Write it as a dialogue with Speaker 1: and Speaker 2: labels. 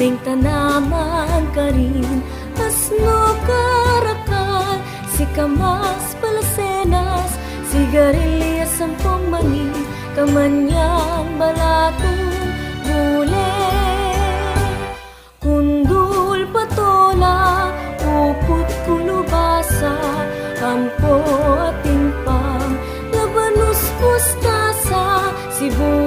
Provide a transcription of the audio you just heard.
Speaker 1: Ding tanaman ka rin, asno karakal, si kamas palasenas, sigarilyas ang pumani, kamanyang balatong gule. Kundul patola, upot kulubasa, ampo at timpang, labanus pustasa, sibu